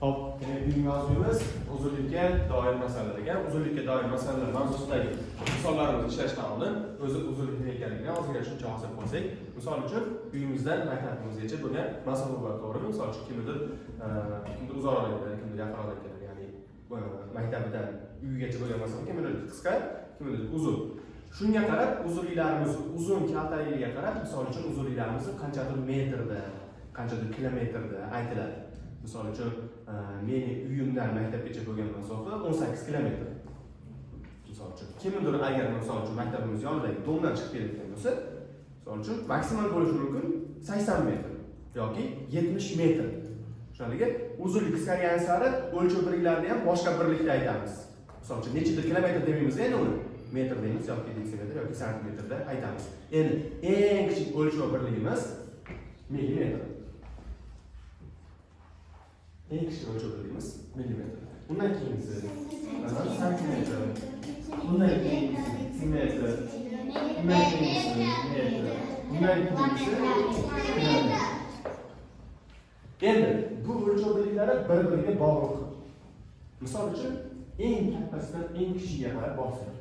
Hop, bugungi mavzuyimiz uzunlikka doir masalalarga, uzunlikka doir masalalar mavzusidagi misollarimizni ishlashdan oldin o'zi uzunlik nima ekanligini ozgina tushuncha hosil qilsak, misol uchun uyimizdan maktabimizgacha bo'lgan masofa bor, to'g'rimi? Misol uchun kimdir uzoqroq keladi, kimdir yaqinroq keladi, ya'ni maktabidan uyigacha bo'lgan masofa kimdir qisqa, kimdir uzun. Shunga qarab uzunliklarimiz uzun kaltaligiga qarab, misol uchun uzunliklarimiz qanchadir metrda, qanchadir kilometrda aytiladi. Misol uchun, meni uyimdan maktabgacha bo'lgan masofa 18 kilometr. Misol uchun, kimdir agar misol uchun maktabimiz yonidagi domdan chiqib kelayotgan bo'lsa, misol uchun maksimal bo'lishi mumkin 80 metr yoki 70 metr. Shunga uzunlik qisqargani sari o'lchov birliklarini ham boshqa birlikda aytamiz. Misol uchun, nechidir kilometr demaymiz endi uni. Metr deymiz yoki detsimetr yoki santimetrda aytamiz. Endi eng kichik o'lchov birligimiz millimetr. Eng kichik o'lchov birligimiz millimetr. Undan keyingisi santimetr. Undan keyingisi detsimetr. Undan keyingisi metr. Undan keyingisi kilometr. Endi bu o'lchov birliklari bir-biriga bog'liq. Misol uchun, eng kattasidan eng kichigiga qarab borsak,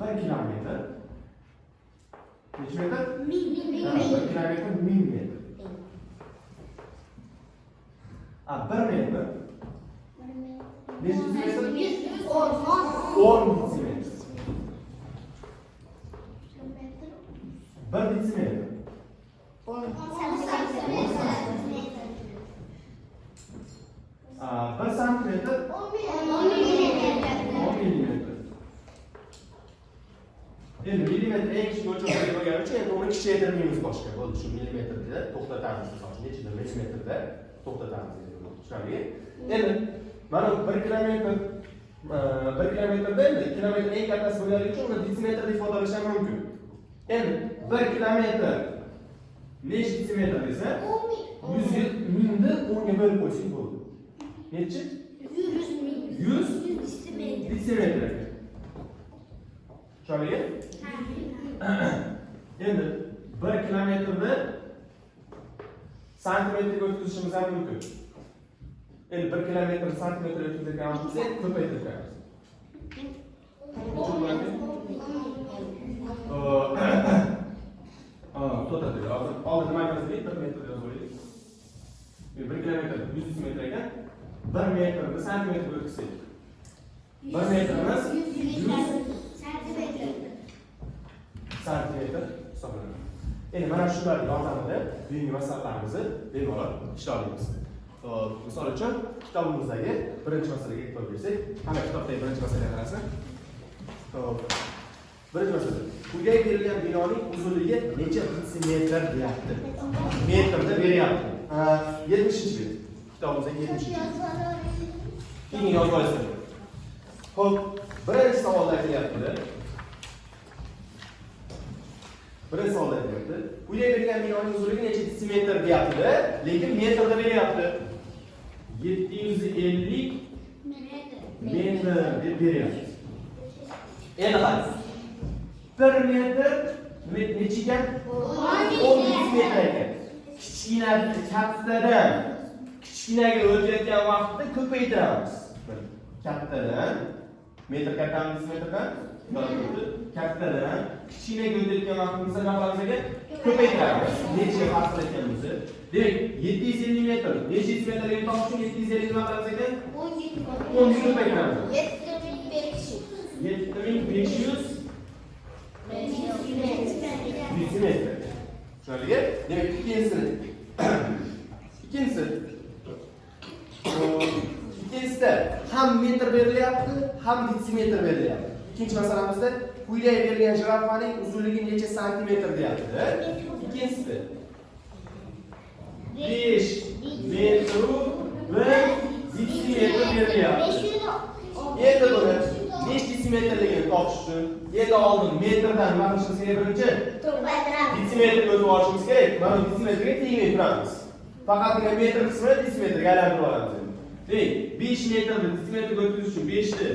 1 kilometr necha metr? 1000 metr. 1 kilometr 1000 metr. 1 metr. Necha metr? 10 detsimetr. 1 detsimetr. 1 santimetr. 10 millimetr. Endi millimetr eng kichik o'lchov birligi bo'lgani uchun endi uni kichaytirmaymiz boshqa. Bo'ldi, shu millimetrda to'xtatamiz. Misol uchun, nechidir millimetrda to'xtatamiz. Tushunarli? Endi mana 1 kilometrda endi kilometr eng kattasi bo'lganligi uchun uni detsimetrda ifodalash ham mumkin. Endi 1 kilometr necha detsimetr desa, 1000 ni 10 ga bo'lib qo'ysak bo'ldi. Necha? 100 detsimetr. Tushunarli? Endi 1 kilometrni santimetrga o'tkazishimiz ham mumkin. Endi 1 kilometr santimetrga o'tkazgan bo'lsak, ko'paytirib qo'yamiz. To'xtatib, oldin nima qilsak, 1 metr yozib olaylik. 1 kilometr 100 detsimetr ekan, 1 metrni santimetrga o'tkazsak. 1 metrimiz 100 santimetr hisoblanadi. Endi mana shular yordamida bugungi masalalarimizni bemalol ishlay olamiz. Misol uchun, kitobimizdagi birinchi masalaga e'tibor bersak, qana kitobdagi birinchi masalaga qarasak. Birinchi masala. Quyida berilgan binoning uzunligi necha detsimetr deyapti? Metrda beryapti. 70-bet. Kitobimizdagi 70-bet. Keyin yozib olasizlar. Xo'p, birinchi savolda aytilyapti. Birinchi savolda aytilyapti. Quyida berilgan binoning uzunligi necha detsimetr deyapti, lekin metrda beryapti. 750 metr deb beryapti. Endi qarang. 1 metr nechiga? 10 detsimetr ekan. Kichkina kattadan kichkinaga o'tayotgan vaqtda ko'paytiramiz. Kattadan metr kattami detsimetrdan kattadan kichkinaga o'tayotgan vaqtimizda nima qilamiz ekan? Ko'paytiramiz. Nechiga farq qilayotganimizni. Demak, 750 metr. Necha detsimetrga topish uchun 750 nima qilamiz ekan? 10 ga ko'paytiramiz. 7500 detsimetr. Tushunarli? Demak, ikkinchisida ham metr berilyapti, ham detsimetr berilyapti. Ikkinchi masalamizda quyida berilgan jirafaning uzunligi necha santimetr deyapti. Ikkinchisida 5 metr va detsimetr berilyapti. Endi buni necha detsimetrligini topish uchun endi oldin metrdan nima qilishimiz kerak birinchi? Detsimetrga o'tib olishimiz kerak. Mana detsimetrga tegmay turamiz. Faqatgina metr qismini detsimetrga aylantirib olamiz. Demak, 5 metrni detsimetrga o'tkazish uchun 5 ni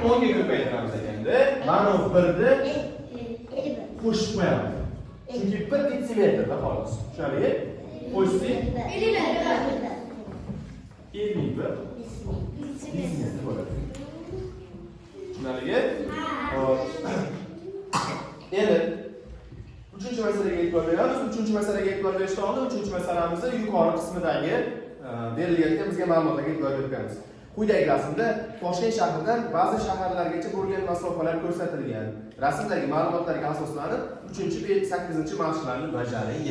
10 ga ko'paytiramiz ekanda. Mana bu 1 ni qo'shib qo'yamiz. Chunki 1 detsimetrda xolos. Tushunarli? Qo'shsak e'tibor berishni oldin 3-masalamizni yuqori qismidagi berilgan bizga ma'lumotlarga e'tibor beramiz. Quyidagi rasmda Toshkent shahridan ba'zi shaharlargacha bo'lgan masofalar ko'rsatilgan. Rasmdagi ma'lumotlarga asoslanib 3-8 mashqlarni bajaring.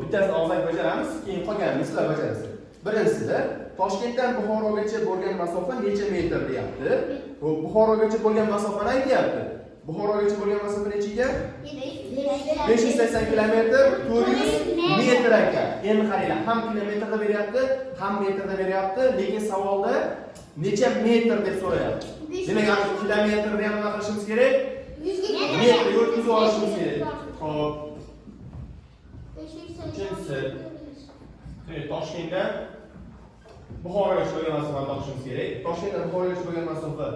Bittasini og'zaki bajaramiz, keyin qolganini sizlar bajarasiz. Birinchisida Toshkentdan Buxorogacha bo'lgan masofa necha metr deyapti? Buxorogacha bo'lgan masofani aytyapti. Buxorogacha bo'lgan masofa necha ekan? 580 km, 400 metr ekan. Endi qaranglar, ham kilometrda beryapti, ham metrda beryapti, lekin savolda necha metr deb so'rayapti. Demak, kilometrni ham nima qilishimiz kerak? Metr yo'tkazib olishimiz kerak. Xo'p. Toshkentdan Buxorogacha bo'lgan masofani topishimiz kerak. Toshkentdan Buxorogacha bo'lgan masofa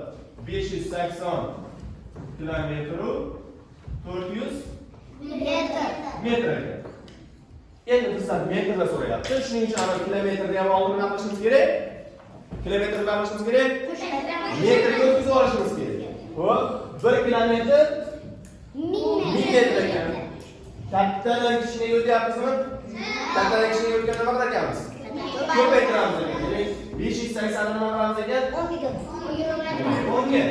580 km, 400 metr ekan. Endi bizdan metrda so'rayapti. Shuning uchun ana kilometrni ham oldin nima qilishimiz kerak? Kilometrni nima qilishimiz kerak? Metrga o'tkazib olishimiz kerak. Xo'p, 1 kilometr 1000 metr ekan. Kattadan kichikka o'tyapmizmi? Kattadan kichikka o'tganda nima qilar ekanmiz? Ko'paytiramiz ekan. Demak, 580 ni nima qilamiz ekan? 10 ga.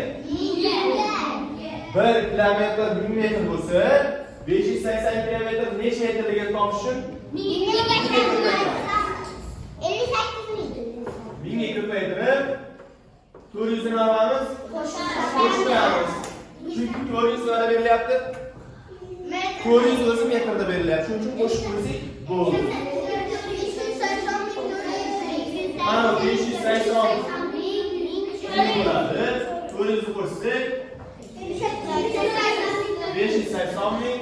1 kilometr 1000 metr bo'lsa, 580 kilometr necha metrligini topish uchun 1000 ga ko'paytirib 400 ni nima qilamiz? Qo'shamiz. Chunki 400 nima berilyapti? 400 o'zi metrda berilyapti. Shuning uchun qo'shib qo'ysak bo'ldi. Mana 580 bo'ladi. 400 qo'shsak 580 ming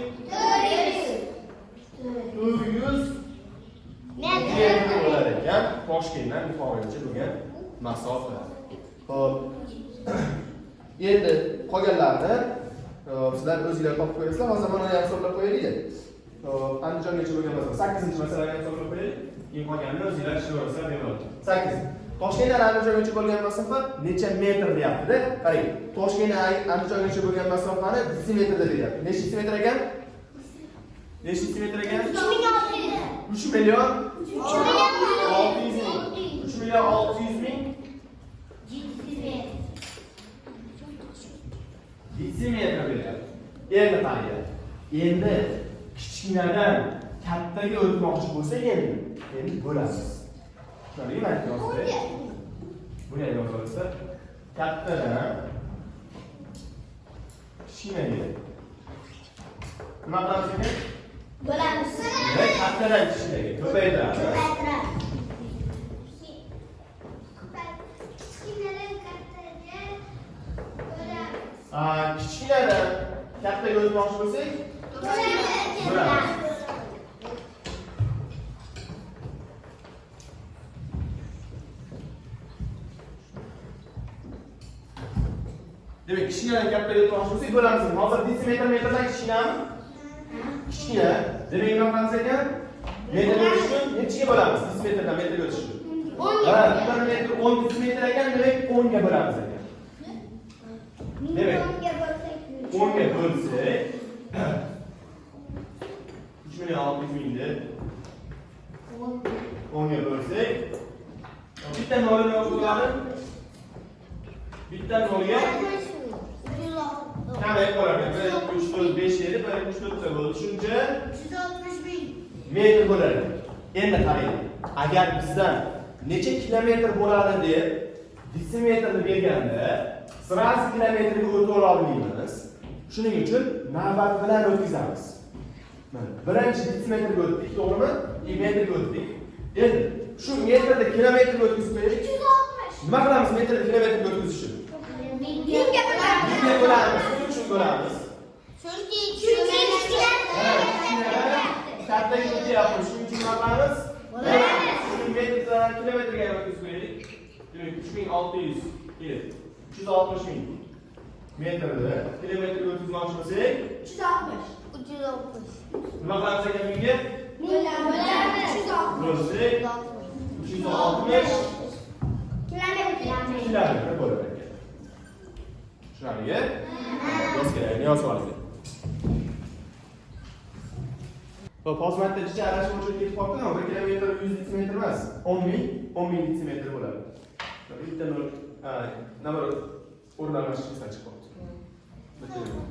400 metr bo'lar ekan. Toshkentdan Buxorogacha bo'lgan masofa. Xo'p. Endi qolganlarni sizlar o'zingizlar topib ko'rasizlar. Hozir mana ham hisoblab qo'yaylik. Andijongacha bo'lgan masofa 8-masalani hisoblab qo'yaylik. Keyin qolganini o'zingizlar ishlaverasizlar bemalol. 8. Toshkentdan Andijongacha bo'lgan masofa necha metr deyapti-da? Qarang. Toshkentdan Andijongacha bo'lgan masofani desimetrda beryapti. Necha desimetr ekan? Necha desimetr ekan? 3 million 600 ming desimetr beryapti. Endi qarang. Endi kichkinadan kattaga o'tmoqchi bo'lsak endi bo'lasiz. Tushunarlimi aytyapsiz? Buni ham yozasiz. Kattadan kichkinaga nima qilamiz ekan? Bo'lamiz. Kattadan kichkinaga ko'paytiramiz. Kichkinadan kattaga o'tmoqchi bo'lsak, bo'lamiz. Demak, kichkinadan kattaga o'tmoqchi bo'lsak, bo'lamiz. Hozir desimetr metrdan kichkinami? Kichkina. Demak, nima qilamiz ekan? Metrga o'tish uchun nechiga bo'lamiz? Desimetrdan metrga o'tish uchun. 1 metr 10 desimetr ekan, demak 10 ga bo'lamiz ekan. Demak, 10 ga bo'lsak 3.600.000 ni 10 ga bo'lsak bitta nolni yoziladi. Bitta nolga kamayib qoladi. 1 3 4 5 7 1 3 4 bo'ldi. Shuncha 360.000 metr bo'ladi. Endi qarang. Agar bizdan necha kilometr bo'ladi deb desimetrni berganda sirasi kilometrga o'tib olmaymiz. Shuning uchun navbat bilan o'tkazamiz. Mana birinchi desimetrga o'tdik, to'g'rimi? Metrga o'tdik. Endi shu metrda kilometrga o'tkazib qo'yaylik. 360. Nima qilamiz metrda kilometrga o'tkazish uchun? 1000 ga bo'lamiz. 1000 ga bo'lamiz. Shuncha bo'lamiz. Chunki kattaga o'tyapmiz. Shuning uchun nima qilamiz? Metrdan kilometrga o'tkazib qo'yaylik. Demak 3600 360.000 metrda kilometrga o'tkazmoqchi bo'lsak 360. nima qilamiz ekan bunga? Bo'lamiz. 360 kilometr bo'lar ekan. Tushunarlimi? Yoz kerak, yozib oling. Xo'p, hozir matematikcha aralashma o'chirib ketib qolibdi. 1 kilometr 100 litsimetr emas, 10 ming litsimetr bo'ladi. Bitta nol, namorat o'rnalashib chiqib qolibdi.